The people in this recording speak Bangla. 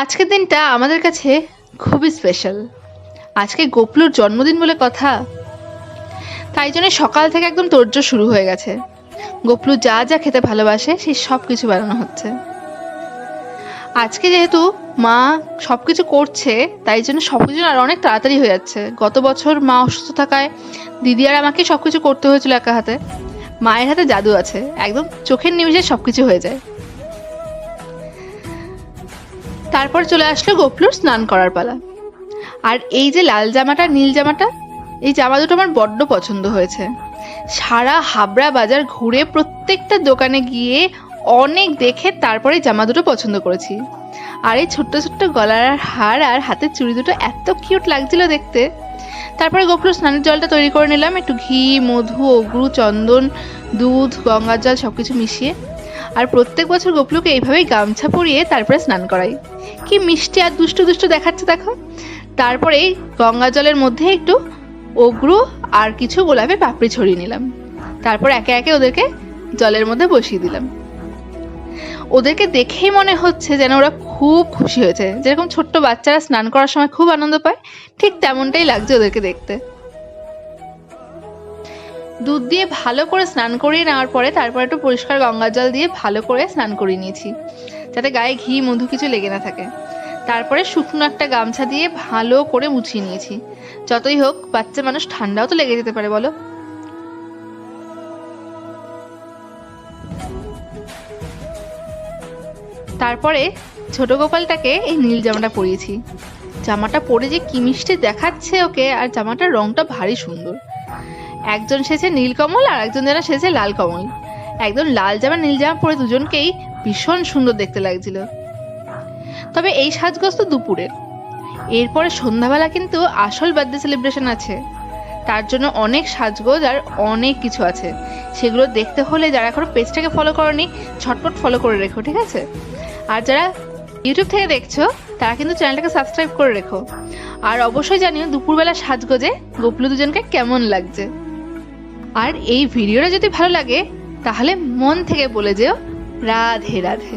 আজকের দিনটা আমাদের কাছে খুবই স্পেশাল। আজকে গোপলুর জন্মদিন বলে কথা, তাই জন্য সকাল থেকে একদম তোড়জোড় শুরু হয়ে গেছে। গোপলু যা যা খেতে ভালোবাসে সেই সব কিছু বানানো হচ্ছে। আজকে যেহেতু মা সবকিছু করছে, তাই জন্য সবকিছু আর অনেক তাড়াতাড়ি হয়ে যাচ্ছে। গত বছর মা অসুস্থ থাকায় দিদি আর আমাকে সবকিছু করতে হয়েছিল একা হাতে। মায়ের হাতে জাদু আছে, একদম চোখের নিমেষে সবকিছু হয়ে যায়। তারপর চলে আসলো গোপলুর স্নান করার পালা। আর এই যে লাল জামাটা নীল জামাটা, এই জামা দুটো আমার বড্ড পছন্দ হয়েছে। সারা হাবড়া বাজার ঘুরে প্রত্যেকটা দোকানে গিয়ে অনেক দেখে তারপরে জামা দুটো পছন্দ করেছি। আর এই ছোট্ট ছোট্ট গলার হার আর হাতের চুড়ি দুটো এত কিউট লাগছিল দেখতে। তারপরে গোপলুর স্নানের জলটা তৈরি করে নিলাম, একটু ঘি, মধু, অগ্রু, চন্দন, দুধ, গঙ্গার জল সবকিছু মিশিয়ে। আর প্রত্যেক বছর গোপলুকে এইভাবেই গামছা পরিয়ে তারপরে স্নান করাই। কি মিষ্টি আর দুষ্টু দুষ্টু দেখাচ্ছে দেখো। তারপরে গঙ্গা জলের মধ্যে একটু অগ্রু আর কিছু গোলাপের পাপড়ি ছড়িয়ে নিলাম। তারপর একে একে ওদেরকে জলের মধ্যে বসিয়ে দিলাম। ওদেরকে দেখেই মনে হচ্ছে যেন ওরা খুব খুশি হয়েছে। যেরকম ছোট্ট বাচ্চারা স্নান করার সময় খুব আনন্দ পায়, ঠিক তেমনটাই লাগছে ওদেরকে দেখতে। দুধ দিয়ে ভালো করে স্নান করিয়ে নেওয়ার পরে তারপর একটু পরিষ্কার গঙ্গার জল দিয়ে ভালো করে স্নান করিয়ে নিয়েছি, যাতে গায়ে ঘি মধু কিছু লেগে না থাকে। তারপরে শুকনো একটা গামছা দিয়ে ভালো করে মুছিয়ে নিয়েছি। যতই হোক বাচ্চা মানুষ, ঠান্ডাও তো লেগে যেতে পারে বলো। তারপরে ছোট গোপালটাকে এই নীল জামাটা পরিয়েছি। জামাটা পরে যে কি মিষ্টি দেখাচ্ছে ওকে, আর জামাটার রংটা ভারী সুন্দর। একজন সেজে নীলকমল আর একজন যেন সেজে লাল কমল। একদম লাল জামা নীল জামা পরে দুজনকেই ভীষণ সুন্দর দেখতে লাগছিল। তবে এই সাজগোজ তো দুপুরের। এরপরে সন্ধ্যাবেলা কিন্তু আসল বার্থডে সেলিব্রেশন আছে। তার জন্য অনেক সাজগোজ আর অনেক কিছু আছে। সেগুলো দেখতে হলে যারা এখনো পেজটাকে ফলো করনি, ঝটপট ফলো করে রেখো, ঠিক আছে? আর যারা ইউটিউব থেকে দেখছো তারা কিন্তু চ্যানেলটাকে সাবস্ক্রাইব করে রেখো। আর অবশ্যই জানিও দুপুরবেলা সাজগোজে গোপলু দুজনকে কেমন লাগছে। আর এই ভিডিওটা যদি ভালো লাগে তাহলে মন থেকে বলে যেও রাধে রাধে।